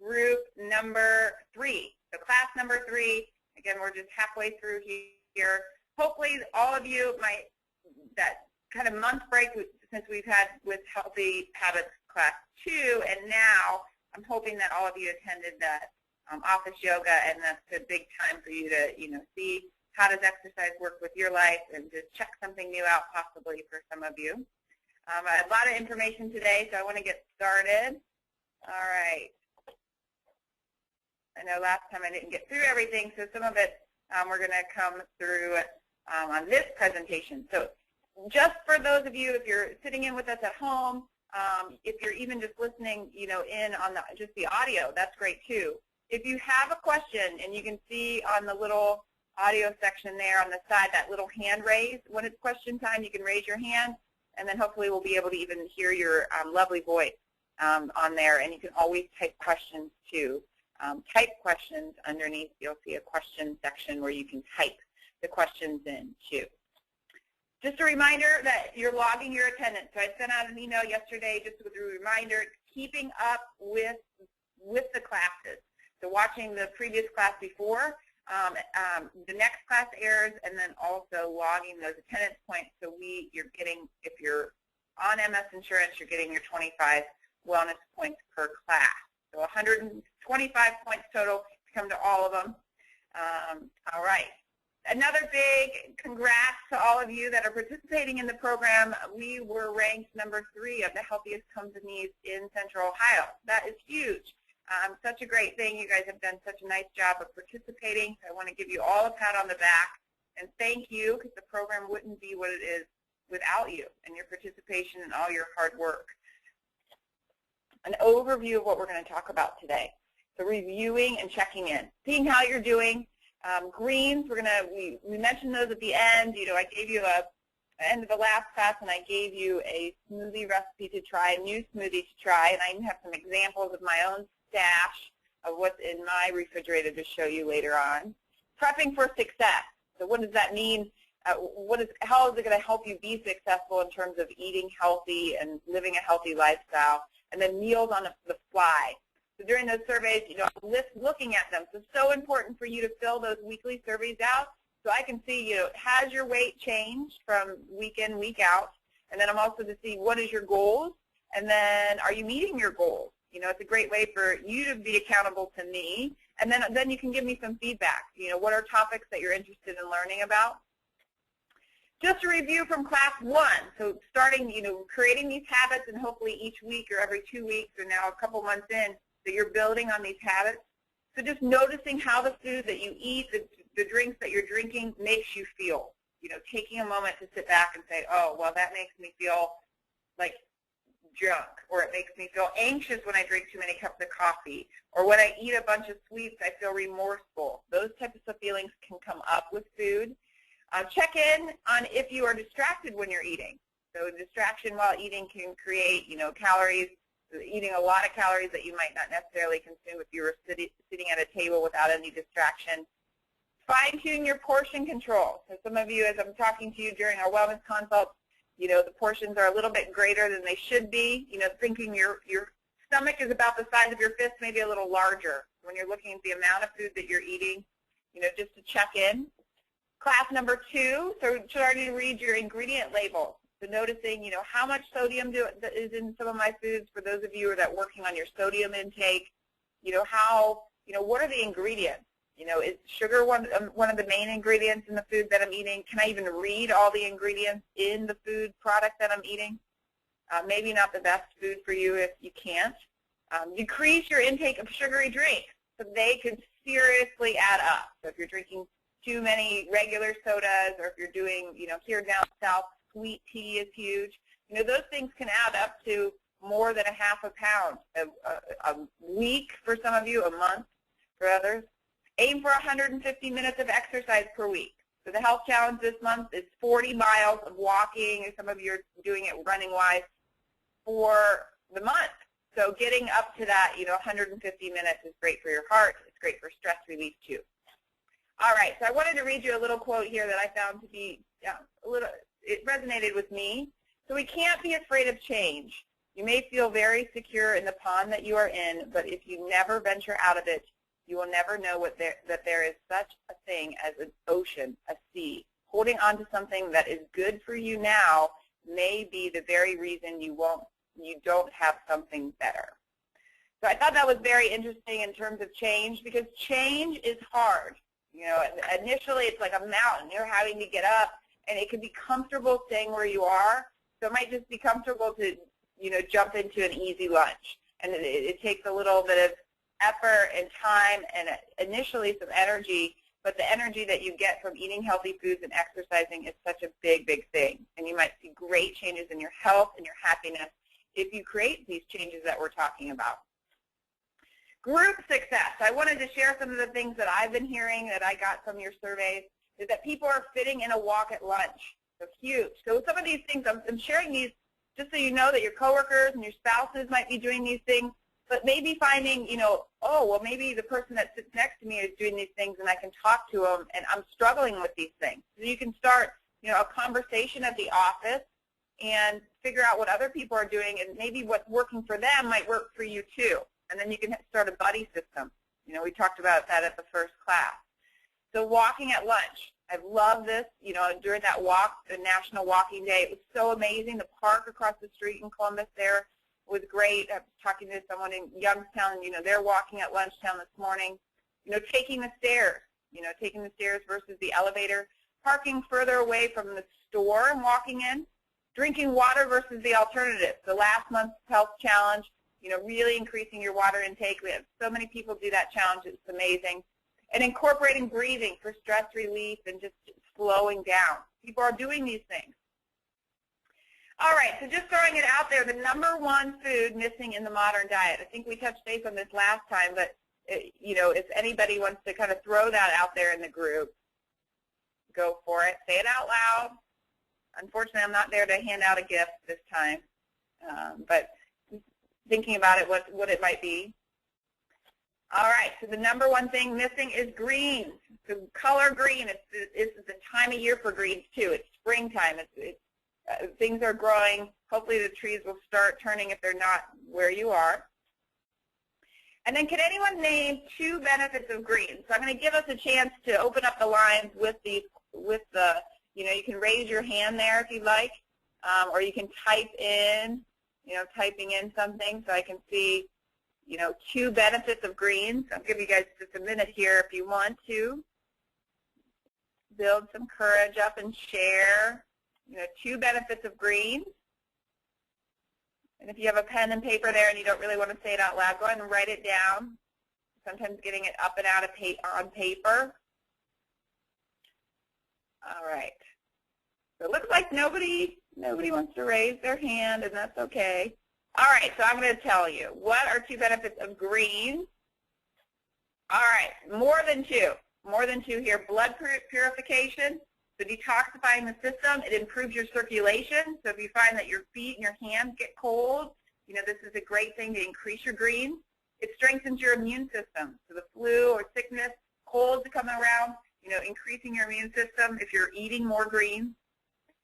group number 3. So class number 3, again, we're just halfway through here. Hopefully all of you, that kind of month break since we've had with Healthy Habits Class 2, and now I'm hoping that all of you attended that office yoga, and that's a big time for you to, see how does exercise work with your life and just check something new out possibly for some of you. A lot of information today, so I want to get started. All right. I know last time I didn't get through everything, so some of it we're going to come through on this presentation. So just for those of you, if you're sitting in with us at home, if you're even just listening, in on just the audio, that's great too. If you have a question, and you can see on the little audio section there on the side, that little hand raise, when it's question time, you can raise your hand, and then hopefully we'll be able to even hear your lovely voice on there, and you can always type questions too. Type questions underneath. You'll see a question section where you can type the questions in too. Just a reminder that you're logging your attendance. So I sent out an email yesterday just with a reminder, keeping up with the classes. So watching the previous class before, the next class airs, and then also logging those attendance points. So you're getting, if you're on MS Insurance, you're getting your 25 wellness points per class. So 125 points total to come to all of them. All right. Another big congrats to all of you that are participating in the program. We were ranked number 3 of the healthiest companies in Central Ohio. That is huge. Such a great thing. You guys have done such a nice job of participating. So I want to give you all a pat on the back and thank you, because the program wouldn't be what it is without you and your participation and all your hard work. An overview of what we're going to talk about today. So reviewing and checking in, seeing how you're doing. Greens, we mentioned those at the end. I gave you end of the last class, and I gave you a smoothie recipe to try, a new smoothie to try, and I even have some examples of my own stash of what's in my refrigerator to show you later on. Prepping for success. So what does that mean? How is it going to help you be successful in terms of eating healthy and living a healthy lifestyle? And then meals on the fly. So during those surveys, I'm looking at them. So it's so important for you to fill those weekly surveys out so I can see, has your weight changed from week in, week out? And then I'm also to see what is your goals, and then are you meeting your goals? It's a great way for you to be accountable to me, and then you can give me some feedback. What are topics that you're interested in learning about? Just a review from class 1. So starting, creating these habits, and hopefully each week or every 2 weeks or now a couple months in, that you're building on these habits. So just noticing how the food that you eat, the drinks that you're drinking makes you feel. Taking a moment to sit back and say, oh, well, that makes me feel like junk, or it makes me feel anxious when I drink too many cups of coffee, or when I eat a bunch of sweets, I feel remorseful. Those types of feelings can come up with food. Check in on if you are distracted when you're eating. So distraction while eating can create, calories, eating a lot of calories that you might not necessarily consume if you were sitting at a table without any distraction. Fine-tune your portion control. So some of you, as I'm talking to you during our wellness consults, the portions are a little bit greater than they should be. Thinking your stomach is about the size of your fist, maybe a little larger. When you're looking at the amount of food that you're eating, just to check in. Class number 2, so starting to read your ingredient labels. So noticing, how much sodium is in some of my foods. For those of you that are working on your sodium intake, what are the ingredients? Is sugar one of the main ingredients in the food that I'm eating? Can I even read all the ingredients in the food product that I'm eating? Maybe not the best food for you if you can't. Decrease your intake of sugary drinks, so they can seriously add up. So if you're drinking too many regular sodas, or if you're doing, here down south, sweet tea is huge. Those things can add up to more than a half a pound a week for some of you, a month for others. Aim for 150 minutes of exercise per week. So the health challenge this month is 40 miles of walking, and some of you are doing it running-wise for the month. So getting up to that, 150 minutes is great for your heart. It's great for stress relief too. All right, so I wanted to read you a little quote here that I found to be it resonated with me. So we can't be afraid of change. You may feel very secure in the pond that you are in, but if you never venture out of it, you will never know that there is such a thing as an ocean, a sea. Holding on to something that is good for you now may be the very reason you don't have something better. So I thought that was very interesting in terms of change, because change is hard. You know, initially it's like a mountain. You're having to get up, and it can be comfortable staying where you are. So it might just be comfortable to, you know, jump into an easy lunch. And it takes a little bit of effort and time and initially some energy, but the energy that you get from eating healthy foods and exercising is such a big, big thing. And you might see great changes in your health and your happiness if you create these changes that we're talking about. Group success. I wanted to share some of the things that I've been hearing that I got from your surveys, is that people are fitting in a walk at lunch. So huge. So some of these things, I'm sharing these just so you know that your coworkers and your spouses might be doing these things, but maybe finding, you know, oh, well, maybe the person that sits next to me is doing these things and I can talk to them, and I'm struggling with these things. So you can start, you know, a conversation at the office and figure out what other people are doing, and maybe what's working for them might work for you too. And then you can start a buddy system. You know, we talked about that at the first class. So walking at lunch. I love this. You know, during that walk, the National Walking Day, it was so amazing. The park across the street in Columbus there was great. I was talking to someone in Youngstown, you know, they're walking at lunchtime this morning. You know, taking the stairs, versus the elevator, parking further away from the store and walking in, drinking water versus the alternative. So last month's health challenge, you know, really increasing your water intake. We have so many people do that challenge. It's amazing. And incorporating breathing for stress relief and just slowing down. People are doing these things. All right, so just throwing it out there, the #1 food missing in the modern diet. I think we touched base on this last time, but, you know, if anybody wants to kind of throw that out there in the group, go for it. Say it out loud. Unfortunately, I'm not there to hand out a gift this time, but thinking about it, what it might be. All right, so the #1 thing missing is greens. So color green. It's the time of year for greens too. It's springtime. Things are growing. Hopefully the trees will start turning if they're not where you are. And then can anyone name 2 benefits of greens? So I'm going to give us a chance to open up the lines with the, you know, you can raise your hand there if you'd like, or you can type in, you know, typing in something so I can see, you know, 2 benefits of greens. I'll give you guys just a minute here if you want to build some courage up and share, you know, 2 benefits of greens. And if you have a pen and paper there and you don't really want to say it out loud, go ahead and write it down. Sometimes getting it up and out of on paper. All right. So it looks like nobody wants to raise their hand, and that's okay. All right, so I'm going to tell you. What are 2 benefits of greens? All right, more than 2. More than 2 here. Blood purification, so detoxifying the system. It improves your circulation. So if you find that your feet and your hands get cold, you know, this is a great thing to increase your greens. It strengthens your immune system. So the flu or sickness, colds coming around, you know, increasing your immune system if you're eating more greens.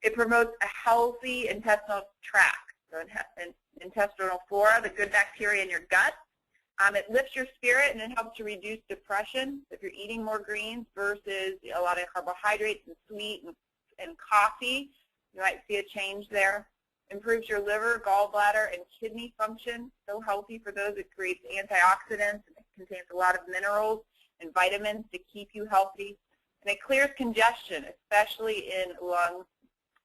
It promotes a healthy intestinal tract. So intestinal flora, the good bacteria in your gut. It lifts your spirit and it helps to reduce depression if you're eating more greens versus a lot of carbohydrates and sweet and coffee. You might see a change there. Improves your liver, gallbladder, and kidney function. So healthy for those. It creates antioxidants. It contains a lot of minerals and vitamins to keep you healthy. And it clears congestion, especially in lungs,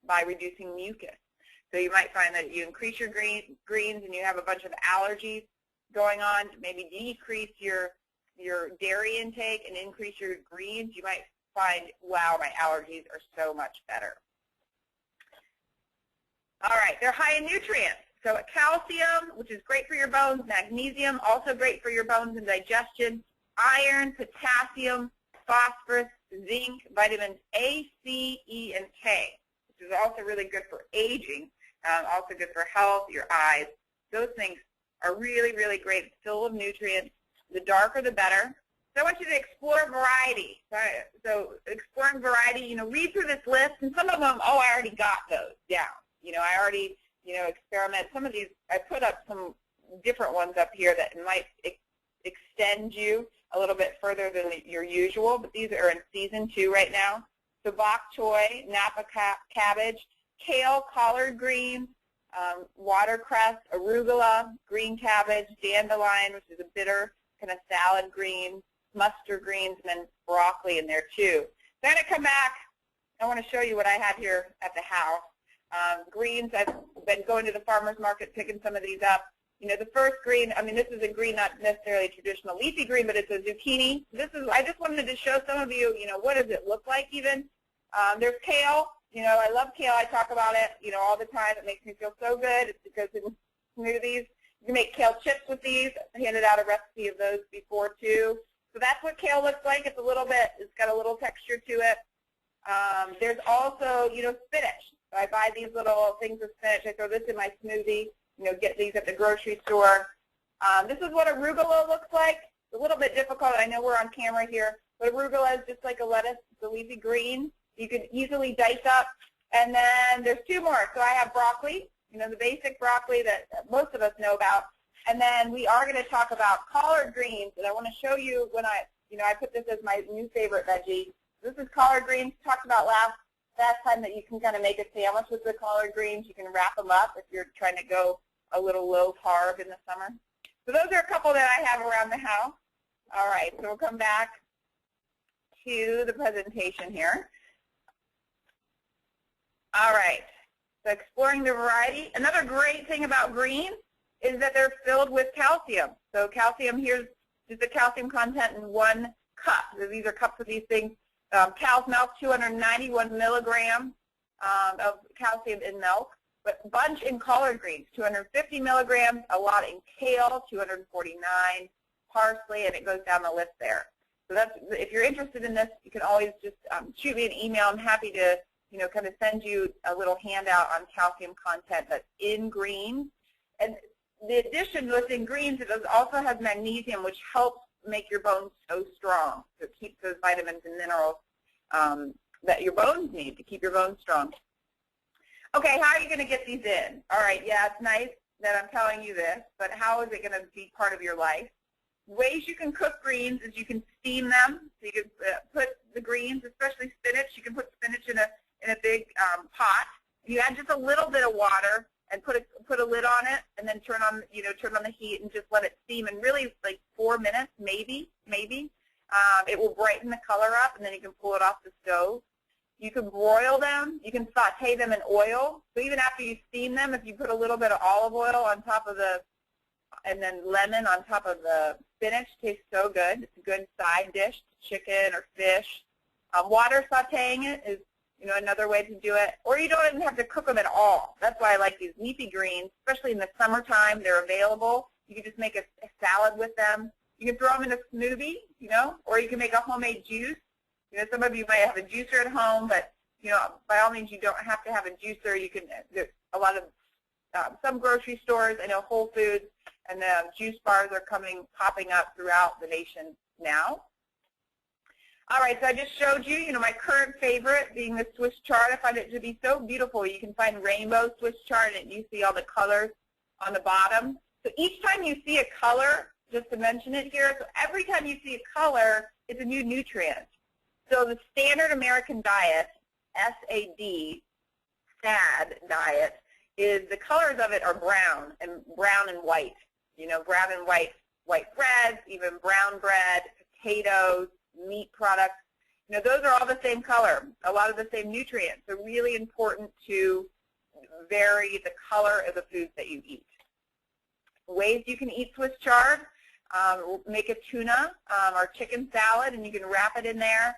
by reducing mucus. So you might find that you increase your greens and you have a bunch of allergies going on. Maybe decrease your dairy intake and increase your greens. You might find, wow, my allergies are so much better. All right, they're high in nutrients. So calcium, which is great for your bones, magnesium, also great for your bones and digestion, iron, potassium, phosphorus, zinc, vitamins A, C, E, and K, which is also really good for aging, also good for health, your eyes. Those things are really, really great, full of nutrients. The darker, the better. So I want you to explore variety. So exploring variety, you know, read through this list, and some of them, oh, I already got those down. You know, I already, experiment. Some of these, I put up some different ones up here that might extend you a little bit further than your usual, but these are in season 2 right now. So bok choy, Napa cabbage, kale, collard greens, watercress, arugula, green cabbage, dandelion, which is a bitter kind of salad green, mustard greens, and then broccoli in there too. So I'm going to come back. I want to show you what I have here at the house. Greens, I've been going to the farmer's market picking some of these up. The first green, I mean, this is a green, not necessarily a traditional leafy green, but it's a zucchini. I just wanted to show some of you, what does it look like even. There's kale. I love kale. I talk about it, all the time. It makes me feel so good. It goes in smoothies. You can make kale chips with these. I handed out a recipe of those before too. So that's what kale looks like. It's got a little texture to it. There's also, spinach. So I buy these little things of spinach. I throw this in my smoothie. Get these at the grocery store. This is what arugula looks like. It's a little bit difficult. I know we're on camera here, but arugula is just like a lettuce. It's a leafy green. You can easily dice up. And then there's 2 more. So I have broccoli, the basic broccoli that most of us know about. And then we are going to talk about collard greens. And I want to show you when I put this as my new favorite veggie. This is collard greens. Talked about last time that you can kind of make a sandwich with the collard greens. You can wrap them up if you're trying to go a little low carb in the summer. So those are a couple that I have around the house. All right, so we'll come back to the presentation here. All right, so exploring the variety. Another great thing about greens is that they're filled with calcium. So calcium, here's just the calcium content in 1 cup. So these are cups of these things. Cow's milk, 291 milligrams of calcium in milk. But bunch in collard greens, 250 milligrams, a lot in kale, 249, parsley, and it goes down the list there. So that's, if you're interested in this, you can always just shoot me an email. I'm happy to, kind of send you a little handout on calcium content that's in greens. And the addition within greens, it also has magnesium, which helps make your bones so strong. So it keeps those vitamins and minerals that your bones need to keep your bones strong. Okay, how are you going to get these in? All right, yeah, it's nice that I'm telling you this, but how is it going to be part of your life? Ways you can cook greens is you can steam them. So you can put the greens, especially spinach. You can put spinach in a big pot. You add just a little bit of water and put a lid on it, and then turn on the heat and just let it steam. And really, like 4 minutes, maybe. It will brighten the color up, and then you can pull it off the stove. You can broil them. You can saute them in oil. So even after you steam them, if you put a little bit of olive oil on top of and then lemon on top of the spinach, tastes so good. It's a good side dish, chicken or fish. Water sauteing it is, another way to do it. Or you don't even have to cook them at all. That's why I like these leafy greens, especially in the summertime. They're available. You can just make a salad with them. You can throw them in a smoothie, or you can make a homemade juice. Some of you might have a juicer at home, but, by all means, you don't have to have a juicer. You can, there's a lot of, some grocery stores, I know Whole Foods, and juice bars are popping up throughout the nation now. All right, so I just showed you, my current favorite being the Swiss chard. I find it to be so beautiful. You can find rainbow Swiss chard, and you see all the colors on the bottom. So each time you see a color, just to mention it here, so every time you see a color, it's a new nutrient. So the standard American diet, SAD, SAD diet, is the colors of it are brown and white. Brown and white breads, even brown bread, potatoes, meat products. Those are all the same color, a lot of the same nutrients. So really important to vary the color of the foods that you eat. Ways you can eat Swiss chard, make a tuna or chicken salad, and you can wrap it in there.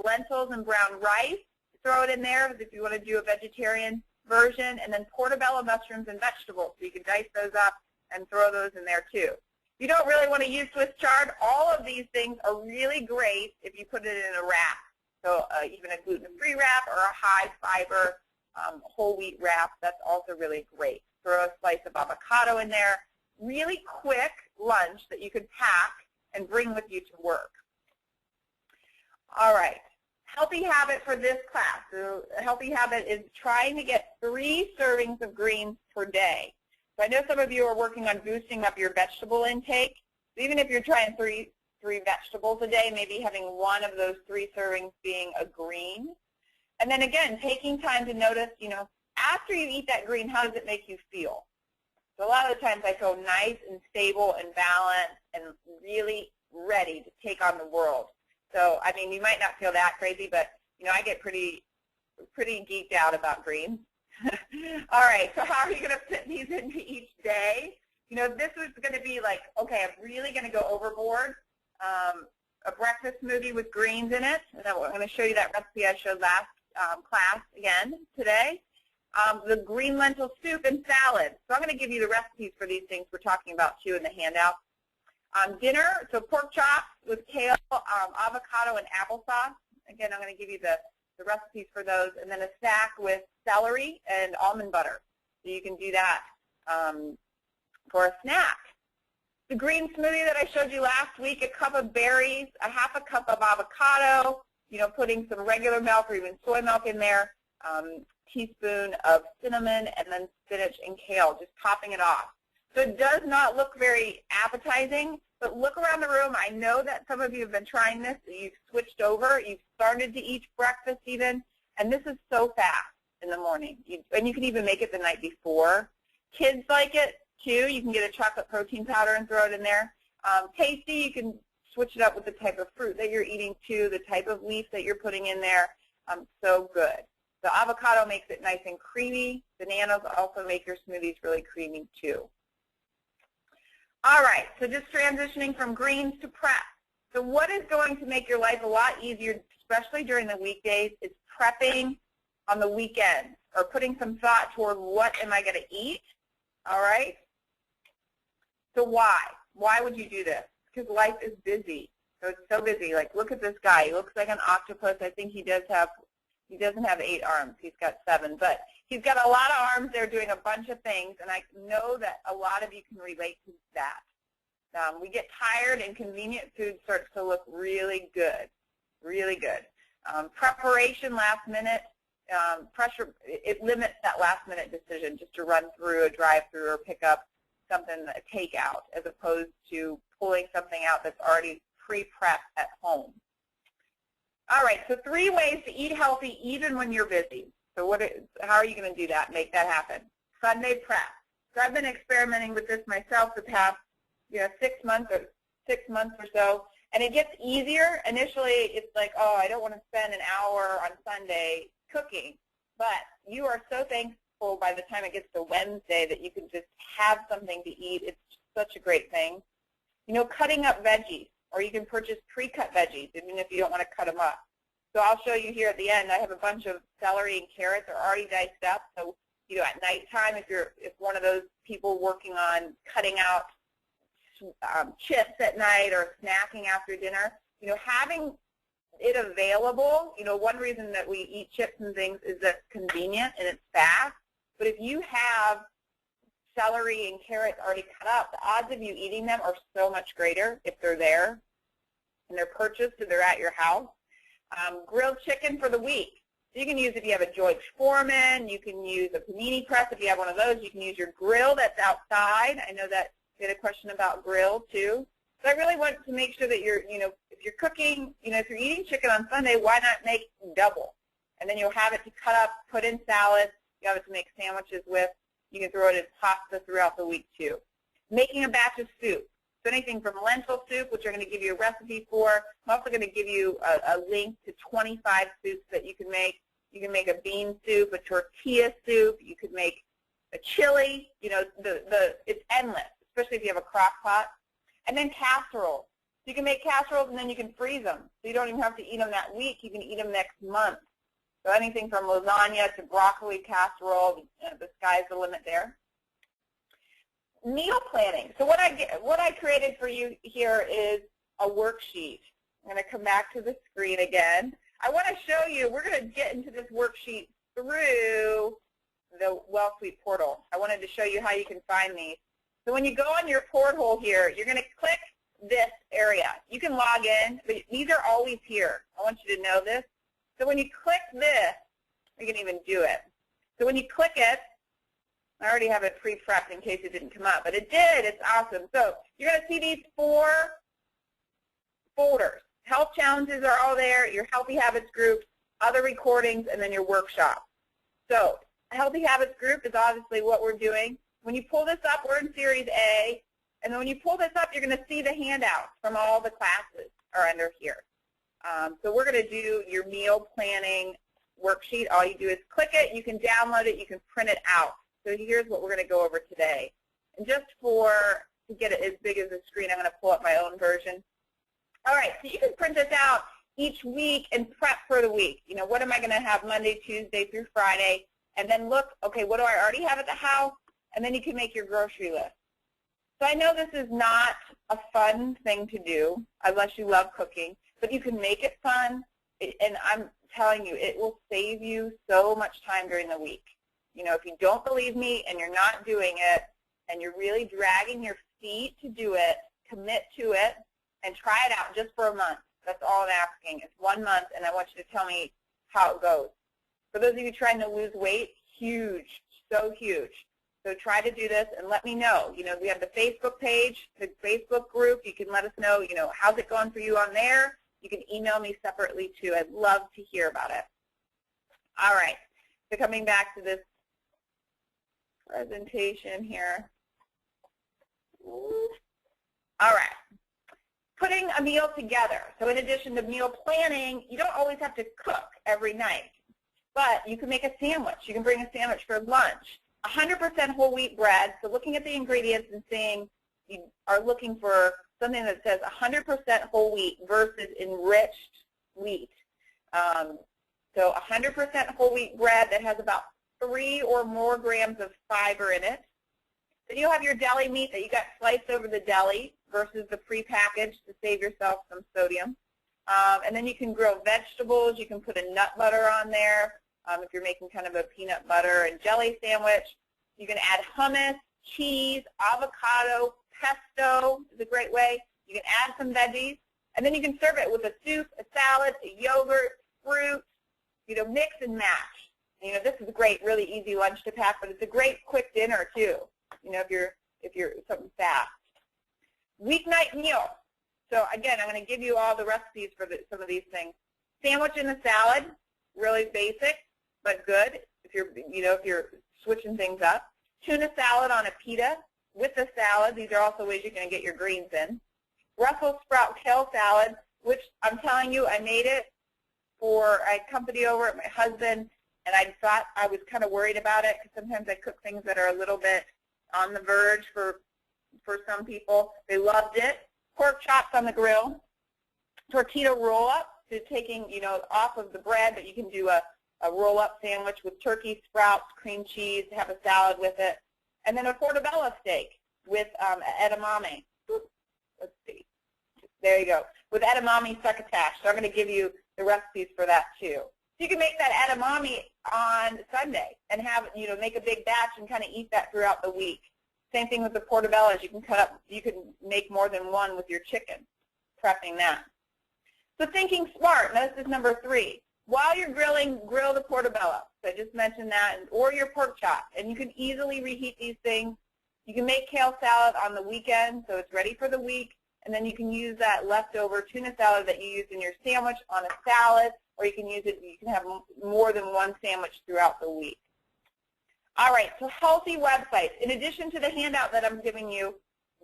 Lentils and brown rice, throw it in there if you want to do a vegetarian version, and then portobello mushrooms and vegetables. So you can dice those up and throw those in there too. If you don't really want to use Swiss chard, all of these things are really great if you put it in a wrap. So even a gluten-free wrap or a high-fiber whole wheat wrap, that's also really great. Throw a slice of avocado in there. Really quick lunch that you can pack and bring with you to work. All right, Healthy habit for this class. So a healthy habit is trying to get 3 servings of greens per day. So I know some of you are working on boosting up your vegetable intake. So even if you're trying three vegetables a day, maybe having 1 of those 3 servings being a green. And then again, taking time to notice, after you eat that green, how does it make you feel? So a lot of the times I feel nice and stable and balanced and really ready to take on the world. So, I mean, you might not feel that crazy, but, I get pretty geeked out about greens. All right, so how are you going to fit these into each day? This was going to be like, okay, I'm really going to go overboard. A breakfast smoothie with greens in it. And I'm going to show you that recipe I showed last class again today. The green lentil soup and salad. So I'm going to give you the recipes for these things we're talking about too in the handout. Dinner, so pork chops with kale, avocado, and applesauce. Again, I'm going to give you the recipes for those. And then a snack with celery and almond butter. So you can do that for a snack. The green smoothie that I showed you last week, a cup of berries, a half a cup of avocado, putting some regular milk or even soy milk in there, teaspoon of cinnamon, and then spinach and kale, just topping it off. So it does not look very appetizing, but look around the room. I know that some of you have been trying this. You've switched over. You've started to eat breakfast even, and this is so fast in the morning. And you can even make it the night before. Kids like it, too. You can get a chocolate protein powder and throw it in there. Tasty, you can switch it up with the type of fruit that you're eating, too, the type of leaf that you're putting in there. So good. The avocado makes it nice and creamy. Bananas also make your smoothies really creamy, too. All right, so just transitioning from greens to prep. So what is going to make your life a lot easier, especially during the weekdays, is prepping on the weekends or putting some thought toward what am I going to eat, all right? So why? Why would you do this? Because life is busy. So it's so busy. Like, look at this guy. He looks like an octopus. I think he doesn't have 8 arms. He's got 7. But he's got a lot of arms there doing a bunch of things, and I know that a lot of you can relate to that. We get tired, and convenient food starts to look really good, really good. Preparation last minute, pressure, it limits that last minute decision just to run through a drive-through or pick up something, a takeout, as opposed to pulling something out that's already pre-prepped at home. All right, so 3 ways to eat healthy even when you're busy. So how are you going to do that, make that happen? Sunday prep. So I've been experimenting with this myself the past 6 months or so, and it gets easier. Initially, it's like, oh, I don't want to spend an hour on Sunday cooking, but you are so thankful by the time it gets to Wednesday that you can just have something to eat. It's such a great thing. Cutting up veggies, or you can purchase pre-cut veggies, even if you don't want to cut them up. So I'll show you here at the end. I have a bunch of celery and carrots are already diced up. So, at nighttime, if one of those people working on cutting out chips at night or snacking after dinner, having it available, one reason that we eat chips and things is that it's convenient and it's fast. But if you have celery and carrots already cut up, the odds of you eating them are so much greater if they're there and they're purchased and they're at your house. Grilled chicken for the week. So you can use, if you have a George Foreman, you can use a panini press. If you have one of those, you can use your grill that's outside. I know that you had a question about grill too. So I really want to make sure that you're, if you're cooking, if you're eating chicken on Sunday, why not make double? And then you'll have it to cut up, put in salads. You have it to make sandwiches with. You can throw it in pasta throughout the week too. Making a batch of soup. So anything from lentil soup, which I'm going to give you a recipe for. I'm also going to give you a link to 25 soups that you can make. You can make a bean soup, a tortilla soup. You could make a chili. It's endless, especially if you have a crock pot. And then casseroles. So you can make casseroles and then you can freeze them. So you don't even have to eat them that week. You can eat them next month. So anything from lasagna to broccoli casserole, the sky's the limit there. Meal planning. So what I created for you here is a worksheet. I'm going to come back to the screen again. I want to show you, we're going to get into this worksheet through the WellSuite portal. I wanted to show you how you can find these. So when you go on your porthole here, you're going to click this area. You can log in, but these are always here. I want you to know this. So when you click this, we can even do it. So when you click it, I already have it pre-prepped in case it didn't come up, but it did. It's awesome. So you're going to see these 4 folders. Health challenges are all there, your Healthy Habits group, other recordings, and then your workshop. So Healthy Habits group is obviously what we're doing. When you pull this up, we're in Series A, and then when you pull this up, you're going to see the handouts from all the classes are under here. So we're going to do your meal planning worksheet. All you do is click it. You can download it. You can print it out. So here's what we're going to go over today. And just to get it as big as the screen, I'm going to pull up my own version. All right, so you can print this out each week and prep for the week. You know, what am I going to have Monday, Tuesday through Friday? And then look, okay, what do I already have at the house? And then you can make your grocery list. So I know this is not a fun thing to do unless you love cooking, but you can make it fun. And I'm telling you, it will save you so much time during the week. You know, if you don't believe me and you're not doing it and you're really dragging your feet to do it, commit to it and try it out just for a month. That's all I'm asking. It's 1 month, and I want you to tell me how it goes. For those of you trying to lose weight, huge, so huge. So try to do this and let me know. You know, we have the Facebook page, the Facebook group. You can let us know, you know, how's it going for you on there. You can email me separately, too. I'd love to hear about it. All right. So coming back to this presentation here. All right. Putting a meal together. So in addition to meal planning, you don't always have to cook every night, but you can make a sandwich. You can bring a sandwich for lunch. 100% whole wheat bread. So looking at the ingredients and seeing you are looking for something that says 100% whole wheat versus enriched wheat. So 100% whole wheat bread that has about 3 or more grams of fiber in it. Then you'll have your deli meat that you got sliced over the deli versus the prepackaged to save yourself some sodium. And then you can grill vegetables. You can put a nut butter on there if you're making kind of a peanut butter and jelly sandwich. You can add hummus, cheese, avocado, pesto is a great way. You can add some veggies. And then you can serve it with a soup, a salad, a yogurt, fruit, you know, mix and match. You know, this is a great, really easy lunch to pack, but it's a great quick dinner too. You know, if you're something fast. Weeknight meal. So again, I'm going to give you all the recipes for some of these things. Sandwich in a salad, really basic but good. If you're switching things up. Tuna salad on a pita with the salad. These are also ways you're going to get your greens in. Brussels sprout kale salad, which I'm telling you, I made it for a company over at my husband, and I thought I was kind of worried about it because sometimes I cook things that are a little bit on the verge for some people. They loved it. Pork chops on the grill. Tortilla roll-up, so taking, you know, off of the bread, but you can do a roll-up sandwich with turkey, sprouts, cream cheese, have a salad with it. And then a portobello steak with edamame. Let's see. There you go. With edamame succotash. So I'm going to give you the recipes for that too. So you can make that edamame on Sunday and have, you know, make a big batch and kind of eat that throughout the week. Same thing with the portobellos. You can cut up, you can make more than one with your chicken, prepping that. So thinking smart, now this is number 3. While you're grilling, grill the portobello. So I just mentioned that, or your pork chop. And you can easily reheat these things. You can make kale salad on the weekend, so it's ready for the week. And then you can use that leftover tuna salad that you used in your sandwich on a salad, or you can use it, you can have more than one sandwich throughout the week. All right, so healthy websites. In addition to the handout that I'm giving you,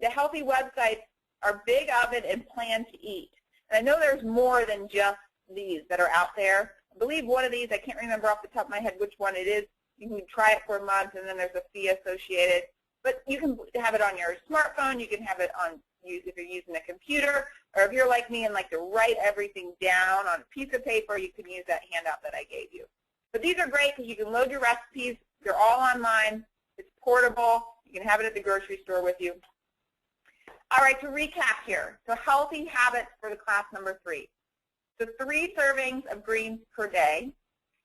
the healthy websites are Big Oven and Plan to Eat. And I know there's more than just these that are out there. I believe one of these, I can't remember off the top of my head which one it is. You can try it for a month, and then there's a fee associated. But you can have it on your smartphone. You can have it on, if you're using a computer, or if you're like me and like to write everything down on a piece of paper, you can use that handout that I gave you. But these are great because you can load your recipes. They're all online. It's portable. You can have it at the grocery store with you. All right, to recap here. So healthy habits for the class number 3. So 3 servings of greens per day.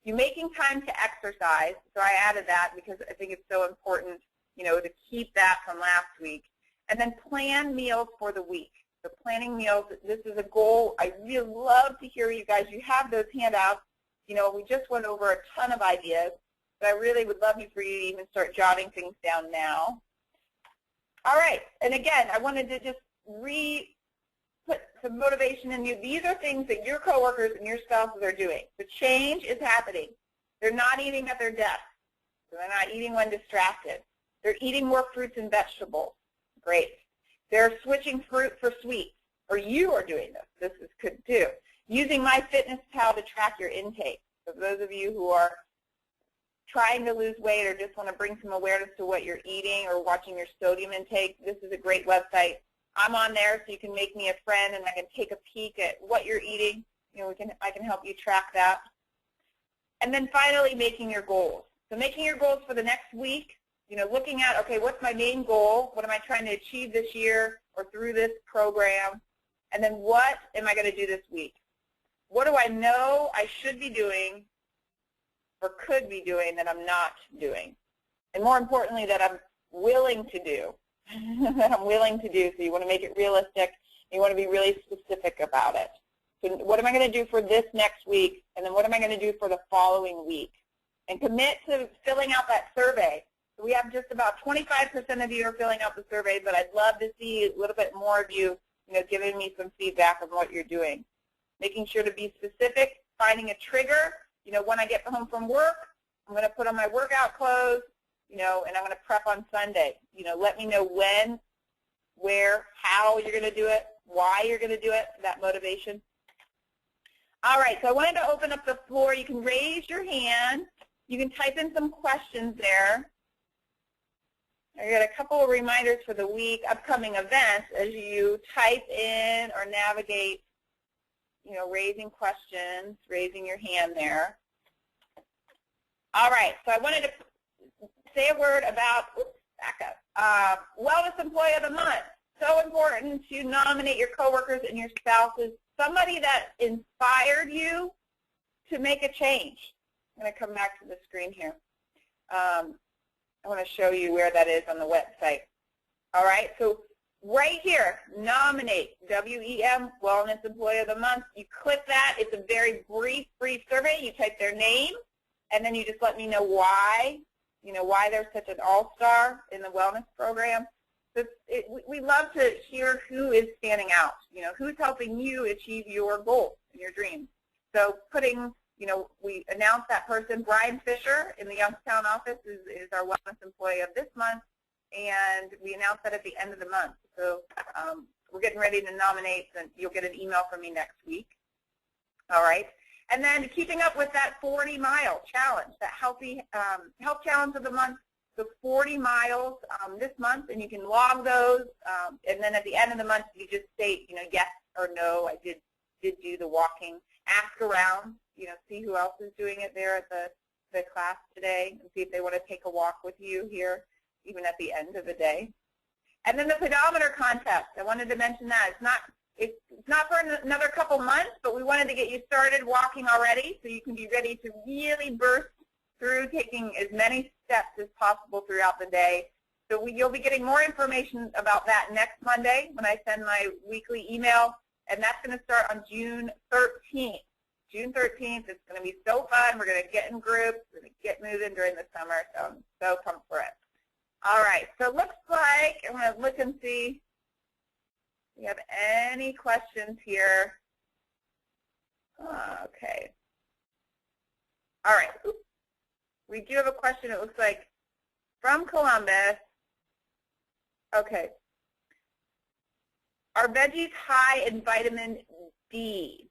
You're making time to exercise. So I added that because I think it's so important, you know, to keep that from last week. And then plan meals for the week. So planning meals, this is a goal. I really love to hear you guys. You have those handouts. You know, we just went over a ton of ideas, but I really would love for you to even start jotting things down now. All right, and again, I wanted to just put some motivation in you. These are things that your coworkers and your spouses are doing. The change is happening. They're not eating at their desk. They're not eating when distracted. They're eating more fruits and vegetables. Great. They're switching fruit for sweets, or you are doing this. This is good too. Using MyFitnessPal to track your intake. So for those of you who are trying to lose weight or just want to bring some awareness to what you're eating or watching your sodium intake, this is a great website. I'm on there, so you can make me a friend and I can take a peek at what you're eating. You know, I can help you track that. And then finally, making your goals. So making your goals for the next week, you know, looking at, okay, what's my main goal? What am I trying to achieve this year or through this program? And then what am I going to do this week? What do I know I should be doing or could be doing that I'm not doing? And more importantly, that I'm willing to do. That I'm willing to do. So you want to make it realistic. You want to be really specific about it. So what am I going to do for this next week? And then what am I going to do for the following week? And commit to filling out that survey. So we have just about 25% of you are filling out the survey, but I'd love to see a little bit more of you, giving me some feedback on what you're doing. Making sure to be specific, finding a trigger. When I get home from work, I'm going to put on my workout clothes, and I'm going to prep on Sunday. Let me know when, where, how you're going to do it, why you're going to do it, that motivation. All right, so I wanted to open up the floor. You can raise your hand. You can type in some questions there. I got a couple of reminders for the week, upcoming events, as you type in or navigate, raising questions, raising your hand there. All right, so I wanted to say a word about, back up, Wellness Employee of the Month. So important to nominate your coworkers and your spouses, somebody that inspired you to make a change. I'm going to come back to the screen here. I want to show you where that is on the website. All right, so right here, nominate, WEM, Wellness Employee of the Month. You click that. It's a very brief survey. You type their name, and then you just let me know why, why they're such an all-star in the wellness program. So we love to hear who is standing out, who's helping you achieve your goals and your dreams. So putting, we announced that person, Brian Fisher in the Youngstown office is our Wellness Employee of this month, and we announced that at the end of the month. So we're getting ready to nominate, and you'll get an email from me next week. All right. And then keeping up with that 40-mile challenge, that health challenge of the month, so 40 miles this month, and you can log those. And then at the end of the month, you just state, yes or no, I did do the walking. Ask around, see who else is doing it there at the class today, and see if they want to take a walk with you here, even at the end of the day. And then the pedometer contest, I wanted to mention that. It's not for another couple months, but we wanted to get you started walking already so you can be ready to really burst through taking as many steps as possible throughout the day. So you'll be getting more information about that next Monday when I send my weekly email, and that's going to start on June 13th. June 13th, it's going to be so fun. We're going to get in groups. We're going to get moving during the summer, so I'm so pumped for it. All right, so it looks like I'm going to look and see if we have any questions here. Okay. All right. Oops. We do have a question, it looks like, from Columbus. Okay. Are veggies high in vitamin D?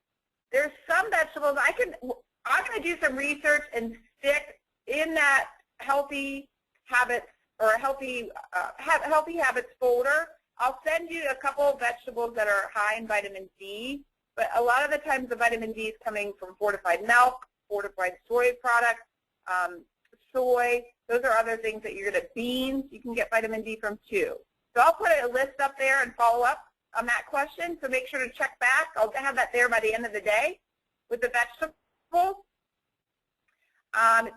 There's some vegetables. I'm going to do some research and stick in that healthy habits or healthy habits folder. I'll send you a couple of vegetables that are high in vitamin D, but a lot of the times the vitamin D is coming from fortified milk, fortified soy products, soy. Those are other things that you're going to, beans, you can get vitamin D from too. So I'll put a list up there and follow up on that question, so make sure to check back. I'll have that there by the end of the day with the vegetables.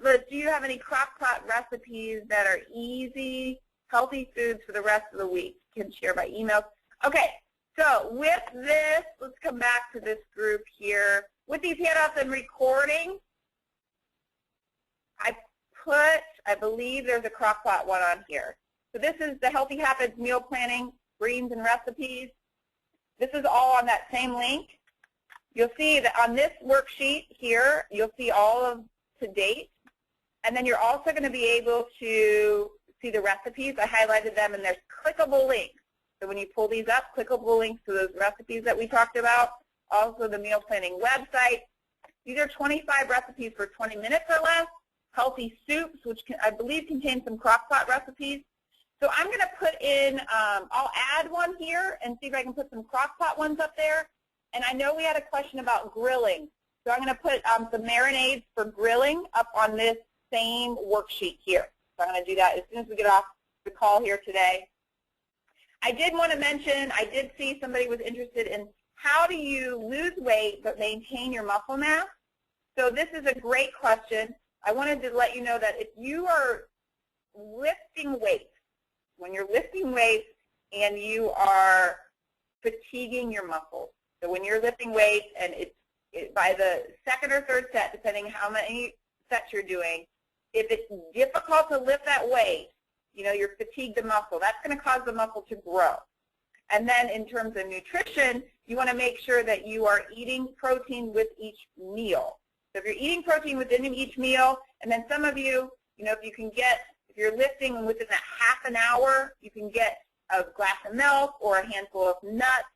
Liz, do you have any crock pot recipes that are easy, healthy foods for the rest of the week? You can share by email. Okay, so with this, let's come back to this group here. With these handouts and recording, put, I believe there's a crock-pot one on here. So this is the Healthy Habits Meal Planning, Greens and Recipes. This is all on that same link. You'll see that on this worksheet here, you'll see all of to date. And then you're also going to be able to see the recipes. I highlighted them, and there's clickable links. So when you pull these up, clickable links to those recipes that we talked about. Also the meal planning website. These are 25 recipes for 20 minutes or less. Healthy soups, which I believe contain some crock-pot recipes. So I'm going to put in, I'll add one here and see if I can put some crock-pot ones up there. And I know we had a question about grilling. So I'm going to put some marinades for grilling up on this same worksheet here. So I'm going to do that as soon as we get off the call here today. I did want to mention, I did see somebody was interested in how do you lose weight but maintain your muscle mass? So this is a great question. I wanted to let you know that if you are lifting weights, when you're lifting weights and you are fatiguing your muscles, so when you're lifting weights and by the second or third set, depending how many sets you're doing, if it's difficult to lift that weight, you know, you're fatigued the muscle, that's going to cause the muscle to grow. And then in terms of nutrition, you want to make sure that you are eating protein with each meal. So if you're eating protein within each meal, and then some of you, you know, if you're lifting within that half an hour, you can get a glass of milk or a handful of nuts,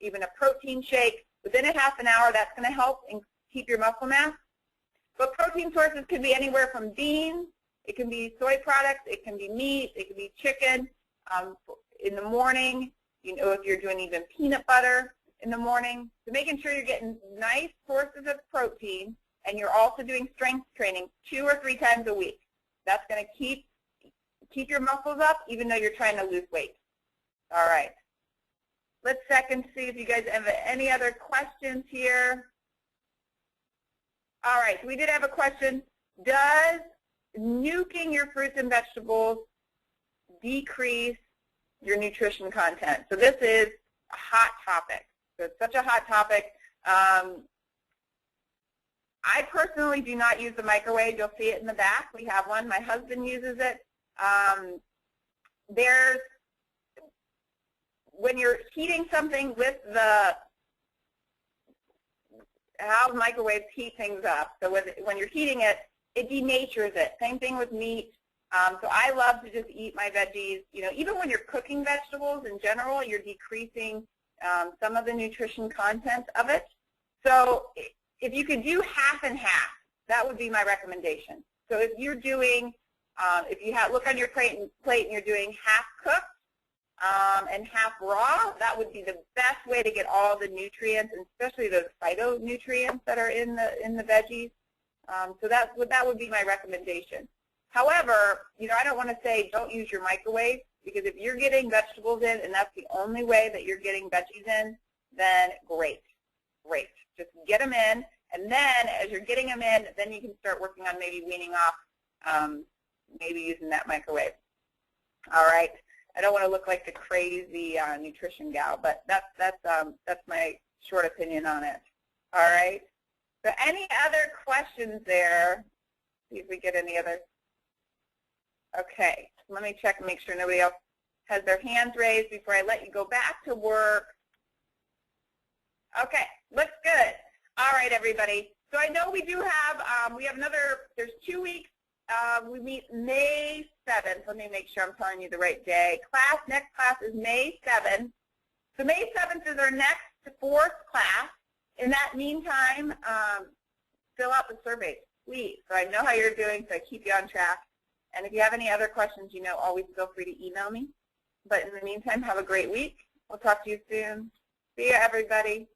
even a protein shake. Within a half an hour, that's going to help and keep your muscle mass. But protein sources can be anywhere from beans, it can be soy products, it can be meat, it can be chicken. In the morning, you know, if you're doing even peanut butter in the morning. So making sure you're getting nice sources of protein, and you're also doing strength training 2 or 3 times a week. That's going to keep your muscles up even though you're trying to lose weight. All right. Let's check and see if you guys have any other questions here. All right, so we did have a question. Does nuking your fruits and vegetables decrease your nutrition content? So this is a hot topic. So it's such a hot topic. I personally do not use the microwave. You'll see it in the back. We have one. My husband uses it. When you're heating something with how microwaves heat things up. So when you're heating it, it denatures it. Same thing with meat. So I love to just eat my veggies. You know, even when you're cooking vegetables in general, you're decreasing some of the nutrition content of it. So if you could do half and half, that would be my recommendation. So if you're doing, if you look on your plate and you're doing half cooked and half raw, that would be the best way to get all the nutrients, and especially those phytonutrients that are in the veggies. So that would be my recommendation. However, you know, I don't want to say don't use your microwave, because if you're getting vegetables in and that's the only way that you're getting veggies in, then great. Just get them in, and then as you're getting them in, then you can start working on maybe weaning off, maybe using that microwave. All right. I don't want to look like the crazy nutrition gal, but that's my short opinion on it. All right. So any other questions there? See if we get any other. Okay. Let me check and make sure nobody else has their hands raised before I let you go back to work. Okay. Looks good. All right, everybody. So I know we do have, we have another, there's 2 weeks. We meet May 7th. Let me make sure I'm telling you the right day. Next class is May 7th. So May 7th is our next 4th class. In that meantime, fill out the survey, please, so I know how you're doing, so I keep you on track. And if you have any other questions, you know, always feel free to email me. But in the meantime, have a great week. We'll talk to you soon. See you, everybody.